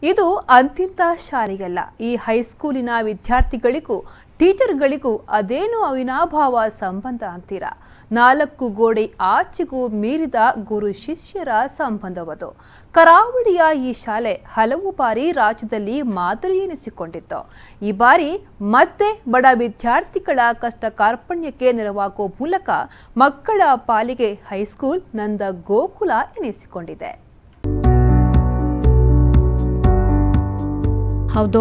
ಇದು ಅಂತಿಂತ ಶಾಲೆಯಲ್ಲ. ಈ ಹೈಸ್ಕೂಲಿನ ವಿದ್ಯಾರ್ಥಿಗಳಿಗೂ ಟೀಚರ್ಗಳಿಗೂ ಅದೇನು ಅವಿನಾಭಾವ ಸಂಬಂಧ ಅಂತೀರಾ? 4 ಗೋಡೆ ಆಚೆಗೂ ಮೀರಿದ ಗುರು ಶಿಷ್ಯರ ಸಂಬಂಧವದು. ಕರಾವಳಿಯ ಈ ಶಾಲೆ ಹಲವು ಬಾರಿ ರಾಜ್ಯದಲ್ಲಿ ಮಾದರಿ ಎನಿಸಿಕೊಂಡಿತ್ತು. ಈ ಬಾರಿ ಮತ್ತೆ ಬಡ ವಿದ್ಯಾರ್ಥಿಗಳ ಕಷ್ಟ ಕಾರ್ಪಣ್ಯಕ್ಕೆ ನೆರವಾಗುವ ಮೂಲಕ ಮಕ್ಕಳ ಪಾಲಿಗೆ ಹೈಸ್ಕೂಲ್ ನಂದ ಗೋಕುಲ ಎನಿಸಿಕೊಂಡಿದೆ. ಹೌದು,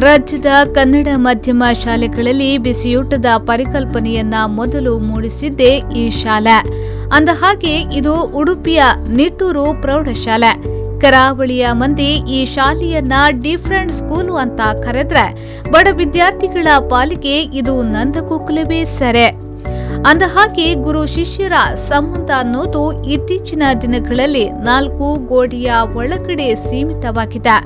ರಾಜ್ಯದ ಕನ್ನಡ ಮಾಧ್ಯಮ ಶಾಲೆಗಳಲ್ಲಿ ಬಿಸಿಯೂಟದ ಪರಿಕಲ್ಪನೆಯನ್ನ ಮೊದಲು ಮೂಡಿಸಿದ್ದೇ ಈ ಶಾಲೆ. ಅಂದಹಾಗೆ ಇದು ಉಡುಪಿಯ ನಿಟ್ಟೂರು ಪ್ರೌಢಶಾಲೆ. ಕರಾವಳಿಯ ಮಂದಿ ಈ ಶಾಲೆಯನ್ನ ಡಿಫರೆಂಟ್ ಸ್ಕೂಲು ಅಂತ ಕರೆದ್ರೆ, ಬಡ ವಿದ್ಯಾರ್ಥಿಗಳ ಪಾಲಿಗೆ ಇದು ನಂದಗೋಕುಲವೇ ಸರೆ. ಅಂದಹಾಗೆ ಗುರು ಶಿಷ್ಯರ ಸಂಬಂಧ ಅನ್ನೋದು ಇತ್ತೀಚಿನ ದಿನಗಳಲ್ಲಿ 4 ಗೋಡೆಯ ಒಳಗಡೆ ಸೀಮಿತವಾಗಿದೆ.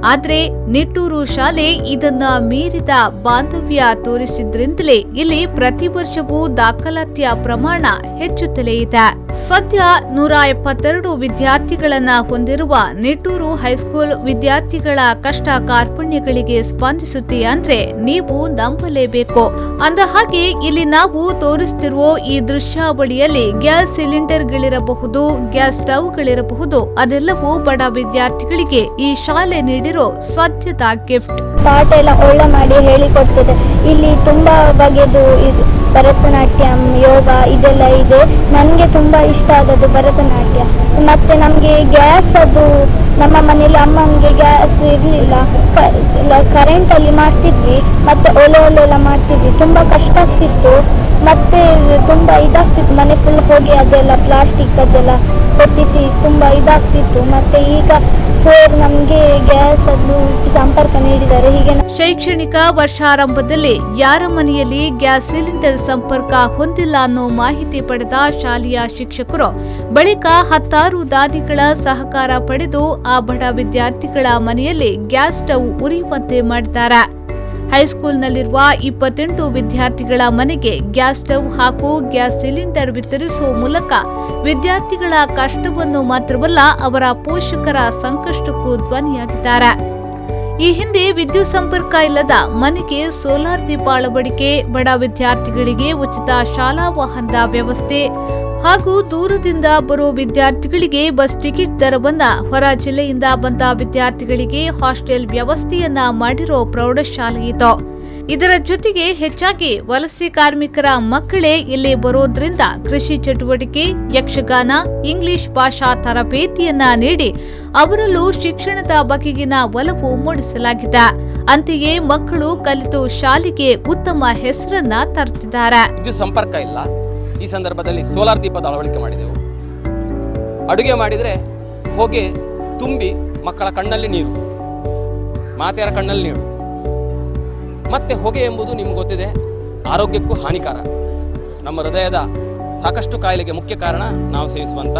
ಆದ್ರೆ ನಿಟ್ಟೂರು ಶಾಲೆ ಇದನ್ನ ಮೀರಿದ ಬಾಂಧವ್ಯ ತೋರಿಸಿದ್ರಿಂದಲೇ ಇಲ್ಲಿ ಪ್ರತಿ ವರ್ಷವೂ ದಾಖಲಾತಿಯ ಪ್ರಮಾಣ ಹೆಚ್ಚುತ್ತಲೇ ಇದೆ. ಸದ್ಯ 172 ವಿದ್ಯಾರ್ಥಿಗಳನ್ನ ಹೊಂದಿರುವ ನಿಟ್ಟೂರು ಹೈಸ್ಕೂಲ್ ವಿದ್ಯಾರ್ಥಿಗಳ ಕಷ್ಟ ಕಾರ್ಪಣ್ಯಗಳಿಗೆ ಸ್ಪಂದಿಸುತ್ತೆ ಅಂದ್ರೆ ನೀವು ನಂಬಲೇಬೇಕು. ಅಂದಹಾಗೆ ಇಲ್ಲಿ ನಾವು ತೋರಿಸುತ್ತಿರುವ ಈ ದೃಶ್ಯಾವಳಿಯಲ್ಲಿ ಗ್ಯಾಸ್ ಸಿಲಿಂಡರ್ಗಳಿರಬಹುದು, ಗ್ಯಾಸ್ ಸ್ಟವ್ಗಳಿರಬಹುದು, ಅದೆಲ್ಲವೂ ಬಡ ವಿದ್ಯಾರ್ಥಿಗಳಿಗೆ ಈ ಶಾಲೆ ನೀಡಿರೋ ಸದ್ಯದ ಗಿಫ್ಟ್. ಪಾಠ ಎಲ್ಲ ಒಳ್ಳೆ ಮಾಡಿ ಹೇಳಿಕೊಡ್ತದೆ. ಇಲ್ಲಿ ತುಂಬಾ ಬಗೆದು ಭರತನಾಟ್ಯಂ, ಯೋಗ ಇದೆಲ್ಲ ಇದೆ. ನನಗೆ ತುಂಬಾ ಇಷ್ಟ ಆದದ್ದು ಭರತನಾಟ್ಯ. ಮತ್ತೆ ನಮಗೆ ಗ್ಯಾಸ್ ಅದು ನಮ್ಮ ಮನೆಯಲ್ಲಿ ಅಮ್ಮನಿಗೆ ಗ್ಯಾಸ್ ಇರಲಿಲ್ಲ, ಕರೆಂಟ್ ಅಲ್ಲಿ ಮಾಡ್ತಿದ್ವಿ. ಮತ್ತೆ ಒಲೆಯಲ್ಲೆಲ್ಲ ಮಾಡ್ತಿದ್ವಿ. ತುಂಬಾ ಕಷ್ಟ ಆಗ್ತಿತ್ತು. ಮತ್ತೆ ತುಂಬಾ ಇದಾಗ್ತಿತ್ತು, ಮನೆ ಫುಲ್ ಹೋಗಿ ಅದೆಲ್ಲ ಪ್ಲಾಸ್ಟಿಕ್ ಅದೆಲ್ಲ ಹೊತ್ತಿಸಿ ತುಂಬಾ ಇದಾಗ್ತಿತ್ತು. ಮತ್ತೆ ಈಗ ಸರ್ ನಮ್ಗೆ ಗ್ಯಾಸ್ ಅನ್ನು ಸಂಪರ್ಕ ನೀಡಿದ್ದಾರೆ. ಹೀಗೆ ಶೈಕ್ಷಣಿಕ ವರ್ಷಾರಂಭದಲ್ಲಿ ಯಾರ ಮನೆಯಲ್ಲಿ ಗ್ಯಾಸ್ ಸಿಲಿಂಡರ್ ಸಂಪರ್ಕ ಹೊಂದಿಲ್ಲ ಅನ್ನೋ ಮಾಹಿತಿ ಪಡೆದ ಶಾಲೆಯ ಶಿಕ್ಷಕರು ಬಳಿಕ 10 ದಾನಿಗಳ ಸಹಕಾರ ಪಡೆದು ಆ ಬಡ ವಿದ್ಯಾರ್ಥಿಗಳ ಮನೆಯಲ್ಲಿ ಗ್ಯಾಸ್ ಸ್ಟವ್ ಉರಿಯುವಂತೆ ಮಾಡಿದ್ದಾರೆ. ಹೈಸ್ಕೂಲ್ನಲ್ಲಿರುವ 28 ವಿದ್ಯಾರ್ಥಿಗಳ ಮನೆಗೆ ಗ್ಯಾಸ್ ಸ್ಟವ್ ಹಾಗೂ ಗ್ಯಾಸ್ ಸಿಲಿಂಡರ್ ವಿತರಿಸುವ ಮೂಲಕ ವಿದ್ಯಾರ್ಥಿಗಳ ಕಷ್ಟವನ್ನು ಮಾತ್ರವಲ್ಲ, ಅವರ ಪೋಷಕರ ಸಂಕಷ್ಟಕ್ಕೂ ಧ್ವನಿಯಾಗಿದ್ದಾರೆ. ಈ ಹಿಂದೆ ವಿದ್ಯುತ್ ಸಂಪರ್ಕ ಇಲ್ಲದ ಮನೆಗೆ ಸೋಲಾರ್ ದೀಪ ಅಳವಡಿಕೆ, ಬಡ ವಿದ್ಯಾರ್ಥಿಗಳಿಗೆ ಉಚಿತ ಶಾಲಾ ವಾಹನದ ವ್ಯವಸ್ಥೆ ಹಾಗೂ ದೂರದಿಂದ ಬರುವ ವಿದ್ಯಾರ್ಥಿಗಳಿಗೆ ಬಸ್ ಟಿಕೆಟ್ ದರವನ್ನ, ಹೊರ ಜಿಲ್ಲೆಯಿಂದ ಬಂದ ವಿದ್ಯಾರ್ಥಿಗಳಿಗೆ ಹಾಸ್ಟೆಲ್ ವ್ಯವಸ್ಥೆಯನ್ನ ಮಾಡಿರೋ ಪ್ರೌಢಶಾಲೆ ಇದು. ಇದರ ಜೊತೆಗೆ ಹೆಚ್ಚಾಗಿ ವಲಸೆ ಕಾರ್ಮಿಕರ ಮಕ್ಕಳೇ ಇಲ್ಲಿ ಬರೋದ್ರಿಂದ ಕೃಷಿ ಚಟುವಟಿಕೆ, ಯಕ್ಷಗಾನ, ಇಂಗ್ಲಿಷ್ ಭಾಷಾ ತರಬೇತಿಯನ್ನ ನೀಡಿ ಅವರಲ್ಲೂ ಶಿಕ್ಷಣದ ಬಗೆಗಿನ ಒಲವು ಮೂಡಿಸಲಾಗಿದೆ. ಅಂತೆಯೇ ಮಕ್ಕಳು ಕಲಿತು ಶಾಲೆಗೆ ಉತ್ತಮ ಹೆಸರನ್ನ ತರುತ್ತಿದ್ದಾರೆ. ವಿದ್ಯುತ್ ಸಂಪರ್ಕ ಇಲ್ಲ. ಈ ಸಂದರ್ಭದಲ್ಲಿ ಸೋಲಾರ್ ದೀಪದ ಅಳವಡಿಕೆ ಮಾಡಿದೆವು. ಅಡುಗೆ ಮಾಡಿದರೆ ಹೊಗೆ ತುಂಬಿ ಮಕ್ಕಳ ಕಣ್ಣಲ್ಲಿ ನೀರು, ಮಾತೆಯರ ಕಣ್ಣಲ್ಲಿ ನೀರು. ಮತ್ತೆ ಹೊಗೆ ಎಂಬುದು ನಿಮ್ಗೆ ಗೊತ್ತಿದೆ, ಆರೋಗ್ಯಕ್ಕೂ ಹಾನಿಕಾರ. ನಮ್ಮ ಹೃದಯದ ಸಾಕಷ್ಟು ಕಾಯಿಲೆಗೆ ಮುಖ್ಯ ಕಾರಣ ನಾವು ಸೇವಿಸುವಂತ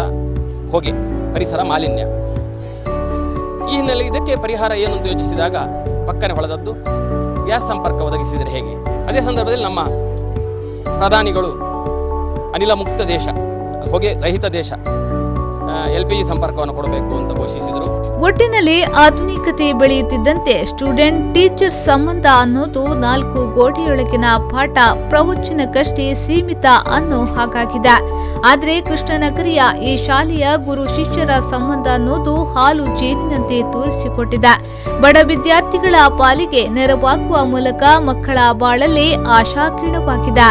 ಹೊಗೆ, ಪರಿಸರ ಮಾಲಿನ್ಯ. ಈ ಹಿನ್ನೆಲೆ ಇದಕ್ಕೆ ಪರಿಹಾರ ಏನು ಅಂತ ಯೋಚಿಸಿದಾಗ ಪಕ್ಕನೆ ಹೊಳೆದದ್ದು ಗ್ಯಾಸ್ ಸಂಪರ್ಕ ಒದಗಿಸಿದರೆ ಹೇಗೆ. ಅದೇ ಸಂದರ್ಭದಲ್ಲಿ ನಮ್ಮ ಪ್ರಧಾನಿಗಳು ಅನಿಲ ಮುಕ್ತ ದೇಶ, ಹೊಗೆ ರಹಿತ ದೇಶ, LPG ಸಂಪರ್ಕವನ್ನು ಕೊಡಬೇಕು ಅಂತ ಘೋಷಿಸಿದರು. ಒಟ್ಟಿನಲ್ಲಿ ಆಧುನಿಕತೆ ಬೆಳೆಯುತ್ತಿದ್ದಂತೆ ಸ್ಟೂಡೆಂಟ್ ಟೀಚರ್ ಸಂಬಂಧ ಅನ್ನೋದು 4 ಗೋಡೆಯೊಳಗಿನ ಪಾಠ ಪ್ರವಚನಕ್ಕಷ್ಟೇ ಸೀಮಿತ ಅನ್ನೋ ಹಾಗಾಗಿದೆ. ಆದ್ರೆ ಕೃಷ್ಣನಗರಿಯ ಈ ಶಾಲೆಯ ಗುರು ಶಿಷ್ಯರ ಸಂಬಂಧ ಅನ್ನೋದು ಹಾಲು ಜೇನಿನಂತೆ ತೋರಿಸಿಕೊಟ್ಟಿದೆ. ಬಡ ವಿದ್ಯಾರ್ಥಿಗಳ ಪಾಲಿಗೆ ನೆರವಾಗುವ ಮೂಲಕ ಮಕ್ಕಳ ಬಾಳಲ್ಲಿ ಆಶಾಕಿರಣವಾಗಿದೆ.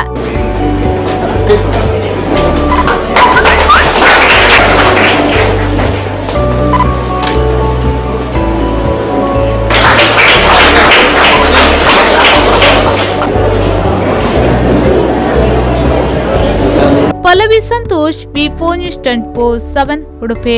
Pallavi Santosh, P4 News 24/7 Udupi.